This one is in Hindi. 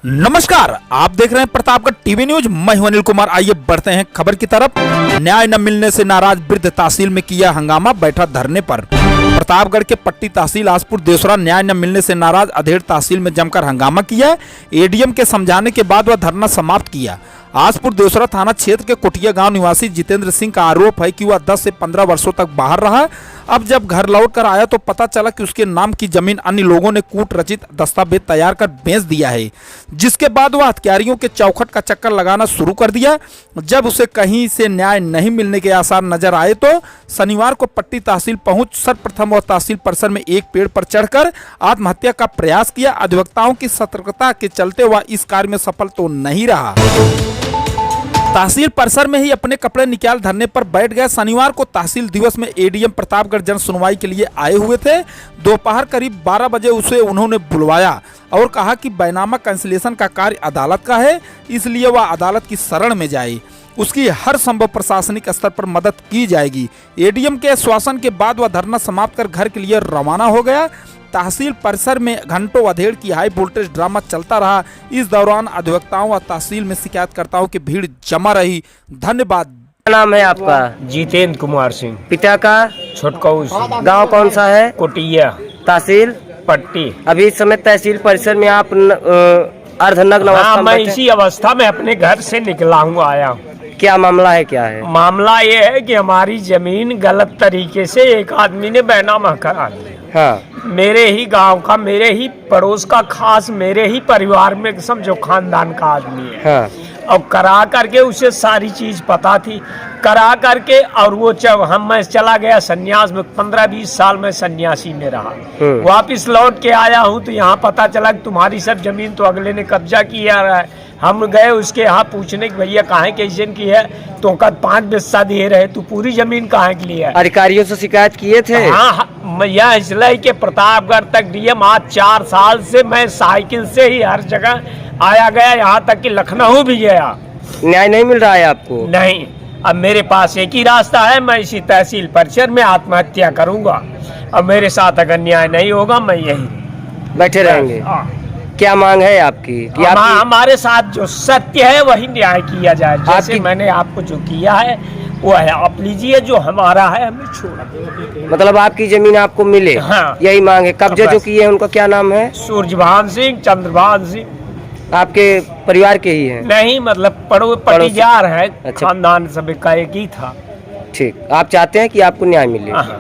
नमस्कार, आप देख रहे हैं प्रतापगढ़ टीवी न्यूज। मैं हूं अनिल कुमार। आइए बढ़ते हैं खबर की तरफ। न्याय न मिलने से नाराज वृद्ध तहसील में किया हंगामा, बैठा धरने पर। प्रतापगढ़ के पट्टी तहसील आसपुर देसरा न्याय न मिलने से नाराज अधेड़ तहसील में जमकर हंगामा किया। एडीएम के समझाने के बाद वह धरना समाप्त किया। आसपुर देसरा थाना क्षेत्र के कुटिया गांव निवासी जितेंद्र सिंह का आरोप है कि वह 10 से 15 वर्षों तक बाहर रहा। अब जब घर लौट कर आया तो पता चला कि उसके नाम की जमीन अन्य लोगों ने कूट रचित दस्तावेज तैयार कर बेच दिया है, जिसके बाद वह हत्यारियों के चौखट का चक्कर लगाना शुरू कर दिया। जब उसे कहीं से न्याय नहीं मिलने के आसार नजर आए तो शनिवार को पट्टी तहसील पहुंच सर्वप्रथम वह तहसील परिसर में एक पेड़ पर चढ़कर आत्महत्या का प्रयास किया। अधिवक्ताओं की सतर्कता के चलते वह इस कार्य में सफल तो नहीं रहा। तहसील परिसर में ही अपने कपड़े निकाल धरने पर बैठ गए। शनिवार को तहसील दिवस में एडीएम प्रतापगढ़ जन सुनवाई के लिए आए हुए थे। दोपहर करीब 12 बजे उसे उन्होंने बुलवाया और कहा कि बैनामा कैंसिलेशन का कार्य अदालत का है, इसलिए वह अदालत की शरण में जाए। उसकी हर संभव प्रशासनिक स्तर पर मदद की जाएगी। एडीएम के आश्वासन के बाद वह धरना समाप्त कर घर के लिए रवाना हो गया। तहसील परिसर में घंटों अधेड़ की हाई वोल्टेज ड्रामा चलता रहा। इस दौरान अधिवक्ताओं व तहसील में शिकायतकर्ताओं की भीड़ जमा रही। धन्यवाद। क्या नाम है आपका? जितेंद्र कुमार सिंह। पिता का? छोटकाऊ सिंह। गांव कौन सा है? कोटिया तहसील पट्टी। अभी इस समय तहसील परिसर में आप अर्धनग्न हाँ, अवस्था मैं में इसी अवस्था में अपने घर से निकला हूँ, आया हूँ। क्या मामला है, क्या है? मामला ये है कि हमारी जमीन गलत तरीके से एक आदमी ने बैनामा करा दी। हाँ, मेरे ही गांव का, मेरे ही पड़ोस का, खास मेरे ही परिवार में समझो खानदान का आदमी है। हाँ, और करा करके उसे सारी चीज पता थी। करा करके और वो मैं चला गया सन्यास में। 15-20 साल में सन्यासी में रहा। वापिस लौट के आया हूँ तो यहाँ पता चला कि तुम्हारी सब जमीन तो अगले ने कब्जा किया है। हम गए उसके यहाँ पूछने की भैया काहे कैसे की है, तो कद 5 हिस्सा दिए रहे, तू पूरी जमीन काहे के लिए है? अधिकारियों से शिकायत किए थे? हाँ, मैं इसलिए के प्रतापगढ़ तक डीएम आज 4 साल से मैं साइकिल से ही हर जगह आया गया, यहाँ तक कि लखनऊ भी गया। न्याय नहीं मिल रहा है आपको? नहीं। अब मेरे पास एक ही रास्ता है, मैं इसी तहसील परिसर में आत्महत्या करूंगा। अब मेरे साथ अगर न्याय नहीं होगा मैं यही बैठे रहेंगे। क्या मांग है आपकी? कि हमारे साथ जो सत्य है वही न्याय किया जाए। जैसे मैंने आपको जो किया है वो है, आप लीजिए, जो हमारा है हमें छोड़ा दे। मतलब आपकी जमीन आपको मिले? हाँ, यही मांग है। कब्जे जो किए हैं उनका क्या नाम है? सूरजभान सिंह, चंद्रभान सिंह। आपके परिवार के ही हैं? नहीं, मतलब पड़ोसीदार है। अच्छा। खानदान सब का एक ही था। ठीक, आप चाहते हैं कि आपको न्याय मिले? हाँ।